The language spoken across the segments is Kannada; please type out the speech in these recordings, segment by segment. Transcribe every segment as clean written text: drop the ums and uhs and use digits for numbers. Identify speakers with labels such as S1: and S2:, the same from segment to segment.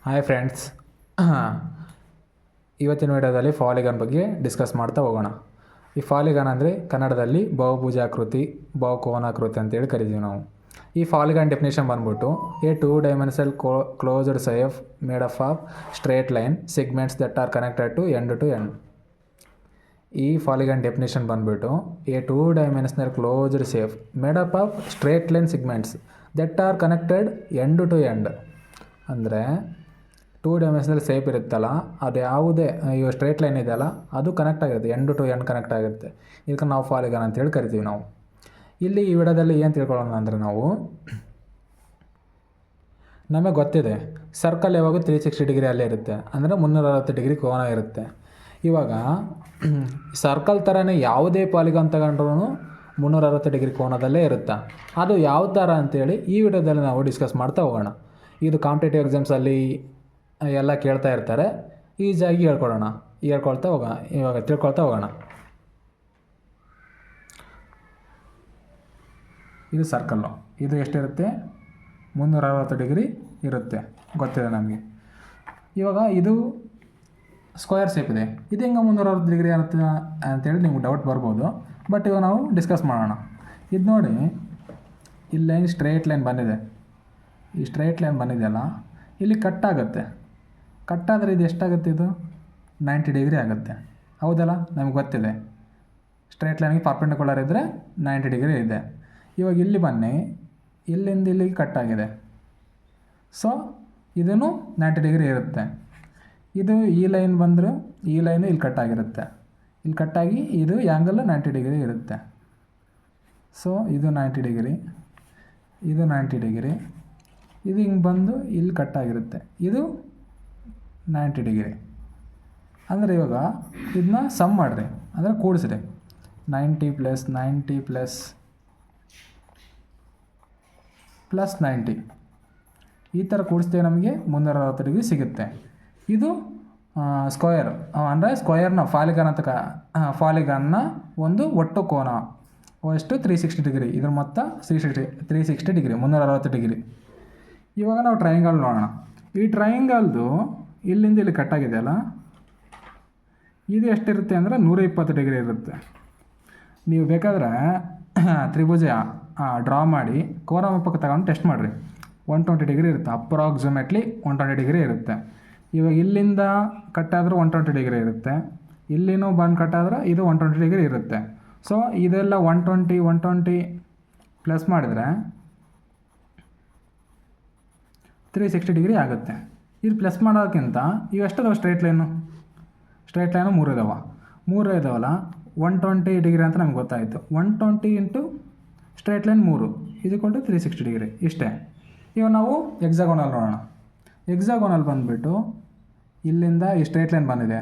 S1: ಹಾಯ್ ಫ್ರೆಂಡ್ಸ್, ಇವತ್ತಿನ ವಿಡಿಯೋದಲ್ಲಿ ಪಾಲಿಗಾನ್ ಬಗ್ಗೆ ಡಿಸ್ಕಸ್ ಮಾಡ್ತಾ ಹೋಗೋಣ. ಈ ಪಾಲಿಗಾನ್ ಅಂದರೆ ಕನ್ನಡದಲ್ಲಿ ಬಹುಭುಜಾಕೃತಿ, ಬಹುಕೋನಾಕೃತಿ ಅಂತೇಳಿ ಕರಿತೀವಿ ನಾವು. ಈ ಪಾಲಿಗಾನ್ ಡೆಫಿನೇಷನ್ ಬಂದ್ಬಿಟ್ಟು a 2-dimensional closed shape made up of straight line segments that are connected to end. ಈ ಪಾಲಿಗಾನ್ ಡೆಫಿನೇಷನ್ ಬಂದ್ಬಿಟ್ಟು a 2-dimensional closed shape made up of straight line segments that are connected end. ಅಂದರೆ 2-dimensional ಸೇಪ್ ಇರುತ್ತಲ್ಲ, ಅದು ಯಾವುದೇ ಇವಾಗ ಸ್ಟ್ರೇಟ್ ಲೈನ್ ಇದೆಯಲ್ಲ ಅದು ಕನೆಕ್ಟ್ ಆಗಿರುತ್ತೆ, ಎಂಡ್ ಟು ಎಂಡ್ ಕನೆಕ್ಟ್ ಆಗಿರುತ್ತೆ. ಇದಕ್ಕೆ ನಾವು ಪಾಲಿಗಾನ್ ಅಂತೇಳಿ ಕರಿತೀವಿ ನಾವು. ಇಲ್ಲಿ ಈ ವಿಡಿಯೋದಲ್ಲಿ ಏನು ತಿಳ್ಕೊಳ್ಳೋಣ ಅಂದರೆ, ನಾವು ನಮಗೆ ಗೊತ್ತಿದೆ ಸರ್ಕಲ್ ಯಾವಾಗ 360 ಡಿಗ್ರಿ ಅಲ್ಲೇ ಇರುತ್ತೆ, ಅಂದರೆ 360 ಡಿಗ್ರಿ ಕೋನ ಇರುತ್ತೆ. ಇವಾಗ ಸರ್ಕಲ್ ಥರನೇ ಯಾವುದೇ ಪಾಲಿಗಾನ್ ತಗೊಂಡ್ರೂ 360 ಡಿಗ್ರಿ ಕೋನದಲ್ಲೇ ಇರುತ್ತೆ. ಅದು ಯಾವ ಥರ ಅಂತೇಳಿ ಈ ವಿಡಿಯೋದಲ್ಲಿ ನಾವು ಡಿಸ್ಕಸ್ ಮಾಡ್ತಾ ಹೋಗೋಣ. ಇದು ಕಾಂಪಿಟೇಟಿವ್ ಎಕ್ಸಾಮ್ಸಲ್ಲಿ ಎಲ್ಲ ಕೇಳ್ತಾ ಇರ್ತಾರೆ, ಈಸಿಯಾಗಿ ತಿಳ್ಕೊಳ್ತಾ ಹೋಗೋಣ. ಇದು ಸರ್ಕಲ್ಲು, ಇದು ಎಷ್ಟಿರುತ್ತೆ, 360 ಡಿಗ್ರಿ ಇರುತ್ತೆ, ಗೊತ್ತಿದೆ ನಮಗೆ. ಇವಾಗ ಇದು ಸ್ಕ್ವೇರ್ ಶೇಪ್ ಇದೆ, ಇದು ಹೆಂಗೆ 360 ಡಿಗ್ರಿ ಇರುತ್ತೆ ಅಂತೇಳಿ ನಿಮ್ಗೆ ಡೌಟ್ ಬರ್ಬೋದು. ಬಟ್ ಇವಾಗ ನಾವು ಡಿಸ್ಕಸ್ ಮಾಡೋಣ. ಇದು ನೋಡಿ, ಇಲ್ಲಿ ಲೈನ್ ಸ್ಟ್ರೇಟ್ ಲೈನ್ ಬಂದಿದೆ, ಈ ಸ್ಟ್ರೇಟ್ ಲೈನ್ ಬಂದಿದೆಯಲ್ಲ, ಇಲ್ಲಿ ಕಟ್ಟಾದರೆ ಇದು ಎಷ್ಟಾಗುತ್ತೆ, ಇದು 90 ಡಿಗ್ರಿ ಆಗುತ್ತೆ, ಹೌದಲ್ಲ? ನಮಗೆ ಗೊತ್ತಿದೆ ಸ್ಟ್ರೇಟ್ ಲೈನ್ಗೆ ಪರ್ಪೆಂಡಿಕ್ಯುಲರ್ ಇದ್ದರೆ 90 ಡಿಗ್ರಿ ಇದೆ. ಇವಾಗ ಇಲ್ಲಿ ಬನ್ನಿ, ಇಲ್ಲಿಂದ ಇಲ್ಲಿಗೆ ಕಟ್ಟಾಗಿದೆ, ಸೊ ಇದೂ 90 ಡಿಗ್ರಿ ಇರುತ್ತೆ. ಇದು ಈ ಲೈನ್ ಬಂದರೂ ಈ ಲೈನು ಇಲ್ಲಿ ಕಟ್ಟಾಗಿರುತ್ತೆ, ಇಲ್ಲಿ ಕಟ್ಟಾಗಿ ಇದು ಆ್ಯಂಗಲ್ 90 ಡಿಗ್ರಿ ಇರುತ್ತೆ. ಸೊ ಇದು 90 ಡಿಗ್ರಿ, ಇದು 90 ಡಿಗ್ರಿ, ಇದು ಹಿಂಗೆ ಬಂದು ಇಲ್ಲಿ ಕಟ್ಟಾಗಿರುತ್ತೆ, ಇದು 90 ಡಿಗ್ರಿ. ಅಂದರೆ ಇವಾಗ ಇದನ್ನ ಸಮ್ ಮಾಡಿರಿ, ಅಂದರೆ ಕೂಡಿಸ್ರಿ, 90 + 90 + 90 ಈ ಥರ ಕೂಡಿಸ್ತೇವೆ, ನಮಗೆ 360 ಡಿಗ್ರಿ ಸಿಗುತ್ತೆ. ಇದು ಸ್ಕ್ವಯರ್, ಅಂದರೆ ಸ್ಕ್ವಯರ್ನ ಪಾಲಿಗಾನ್ನ ಒಂದು ಒಟ್ಟು ಕೋನ ಎಷ್ಟು 360 ಡಿಗ್ರಿ, ಇದ್ರ ಮೊತ್ತ 360 ಡಿಗ್ರಿ, 360 ಡಿಗ್ರಿ. ಇವಾಗ ನಾವು ಟ್ರಯಾಂಗಲ್ ನೋಡೋಣ. ಈ ಟ್ರಯಾಂಗಲ್ದು ಇಲ್ಲಿಂದ ಇಲ್ಲಿ ಕಟ್ಟಾಗಿದೆಯಲ್ಲ, ಇದು ಎಷ್ಟಿರುತ್ತೆ ಅಂದರೆ 120 ಡಿಗ್ರಿ ಇರುತ್ತೆ. ನೀವು ಬೇಕಾದರೆ ತ್ರಿಭುಜ ಡ್ರಾ ಮಾಡಿ ಕೋನ ಮಾಪಕ ತಗೊಂಡು ಟೆಸ್ಟ್ ಮಾಡಿರಿ, 120 ಡಿಗ್ರಿ ಇರುತ್ತೆ, ಅಪ್ರಾಕ್ಸಿಮೇಟ್ಲಿ 120 ಡಿಗ್ರಿ ಇರುತ್ತೆ. ಇವಾಗ ಇಲ್ಲಿಂದ ಕಟ್ಟಾದರೂ 120 ಡಿಗ್ರಿ ಇರುತ್ತೆ, ಇಲ್ಲಿನೂ ಬಂದು ಕಟ್ಟಾದ್ರೆ ಇದು 120 ಡಿಗ್ರಿ ಇರುತ್ತೆ. ಸೊ ಇದೆಲ್ಲ 120 ಪ್ಲಸ್ ಮಾಡಿದರೆ 360 ಡಿಗ್ರಿ ಆಗುತ್ತೆ. ಇದು ಪ್ಲಸ್ ಮಾಡೋದಕ್ಕಿಂತ ಇವು ಎಷ್ಟದಾವೆ ಸ್ಟ್ರೇಟ್ ಲೈನು 3 ಇದಾವಲ್ಲ, 120 ಡಿಗ್ರಿ ಅಂತ ನಮ್ಗೆ ಗೊತ್ತಾಯಿತು. 120 ಇಂಟು ಸ್ಟ್ರೇಟ್ ಲೈನ್ 3 = 360 ಡಿಗ್ರಿ, ಇಷ್ಟೇ. ಇವಾಗ ನಾವು ಎಕ್ಸಾಗೋನಲ್ ನೋಡೋಣ. ಎಕ್ಸಾಗೋನಲ್ ಬಂದುಬಿಟ್ಟು ಇಲ್ಲಿಂದ ಈ ಸ್ಟ್ರೇಟ್ ಲೈನ್ ಬಂದಿದೆ,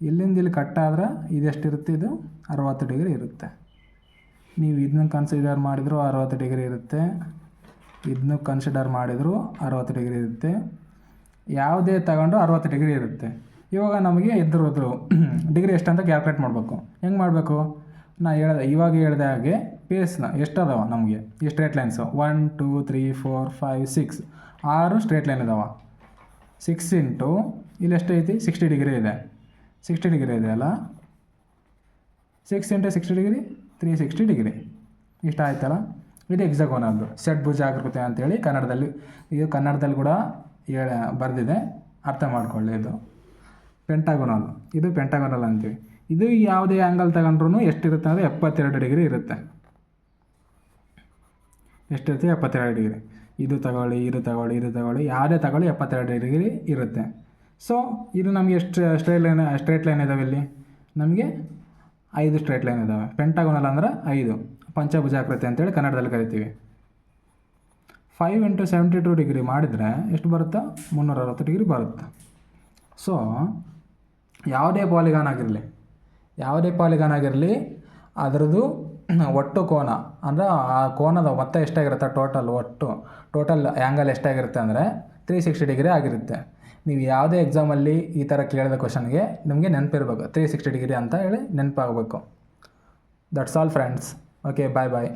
S1: ಇಲ್ಲಿಂದ ಇಲ್ಲಿ ಕಟ್ಟಾದ್ರೆ ಇದೆಷ್ಟಿರುತ್ತೆ, ಇದು 60 ಡಿಗ್ರಿ ಇರುತ್ತೆ. ನೀವು ಇದನ್ನ ಕನ್ಸಿಡರ್ ಮಾಡಿದರೂ 60 ಡಿಗ್ರಿ ಇರುತ್ತೆ, ಇದನ್ನು ಕನ್ಸಿಡರ್ ಮಾಡಿದರೂ 60 ಡಿಗ್ರಿ ಇರುತ್ತೆ, ಯಾವುದೇ ತಗೊಂಡು 60 ಡಿಗ್ರಿ ಇರುತ್ತೆ. ಇವಾಗ ನಮಗೆ ಇದ್ರದ್ದು ಡಿಗ್ರಿ ಎಷ್ಟಂತ ಕ್ಯಾಲ್ಕುಲೇಟ್ ಮಾಡಬೇಕು. ಹೆಂಗೆ ಮಾಡಬೇಕು, ಇವಾಗ ಹೇಳಿದ ಹಾಗೆ ಪೇಸ್ನ ಎಷ್ಟದಾವ ನಮಗೆ ಈ ಸ್ಟ್ರೇಟ್ ಲೈನ್ಸು 1 2 3 4 5 6 6 ಸ್ಟ್ರೇಟ್ ಲೈನ್ ಇದಾವೆ. 6 ಇಂಟು ಇಲ್ಲಿ ಎಷ್ಟೈತಿ 60 ಡಿಗ್ರಿ ಇದೆ, 60 ಡಿಗ್ರಿ ಇದೆ ಅಲ್ಲ, 6 ಇಂಟು 60 ಡಿಗ್ರಿ 360 ಡಿಗ್ರಿ, ಇಷ್ಟ ಆಯ್ತಲ್ಲ. ಇದು ಎಕ್ಸಾಗೋನಲ್ದು ಷಡ್ಭುಜಾಕೃತಿ ಅಂತೇಳಿ ಕನ್ನಡದಲ್ಲಿ ಕೂಡ ಬರೆದಿದೆ, ಅರ್ಥ ಮಾಡ್ಕೊಳ್ಳಿ. ಇದು ಪೆಂಟಾಗೋನಲ್ ಅಂತೀವಿ. ಇದು ಯಾವುದೇ ಆ್ಯಂಗಲ್ ತಗೊಂಡ್ರೂ ಎಷ್ಟಿರುತ್ತೆ ಅಂದರೆ 72 ಡಿಗ್ರಿ ಇರುತ್ತೆ. ಎಷ್ಟಿರುತ್ತೆ 72 ಡಿಗ್ರಿ. ಇದು ತಗೊಳ್ಳಿ ಯಾವುದೇ ತಗೊಳ್ಳಿ 72 ಡಿಗ್ರಿ ಇರುತ್ತೆ. ಸೊ ಇದು ನಮಗೆ ಎಷ್ಟು ಸ್ಟ್ರೇಟ್ ಲೈನ್ ಇದ್ದಾವೆ, ಇಲ್ಲಿ ನಮಗೆ 5 ಸ್ಟ್ರೇಟ್ ಲೈನ್ ಇದ್ದಾವೆ. ಪೆಂಟಾಗೋನಲ್ ಅಂದರೆ 5, ಪಂಚಭುಜಾಕೃತಿ ಅಂತೇಳಿ ಕನ್ನಡದಲ್ಲಿ ಕರಿತೀವಿ. 5 ಇಂಟು 72 ಡಿಗ್ರಿ ಮಾಡಿದರೆ ಎಷ್ಟು ಬರುತ್ತಾ, 360 ಡಿಗ್ರಿ ಬರುತ್ತೆ. ಸೊ ಯಾವುದೇ ಪಾಲಿಗಾನ್ ಆಗಿರಲಿ ಅದರದ್ದು ಒಟ್ಟು ಕೋನ, ಅಂದರೆ ಆ ಕೋನದ ಮೊತ್ತ ಎಷ್ಟಾಗಿರುತ್ತೆ, ಟೋಟಲ್ ಆ್ಯಂಗಲ್ ಎಷ್ಟಾಗಿರುತ್ತೆ ಅಂದರೆ 360 ಡಿಗ್ರಿ ಆಗಿರುತ್ತೆ. ನೀವು ಯಾವುದೇ ಎಕ್ಸಾಮಲ್ಲಿ ಈ ಥರ ಕೇಳಿದ ಕ್ವಶನ್ಗೆ ನಿಮಗೆ ನೆನಪಿರಬೇಕು, 360 ಡಿಗ್ರಿ ಅಂತ ಹೇಳಿ ನೆನಪಾಗಬೇಕು. That's all friends. Okay, bye.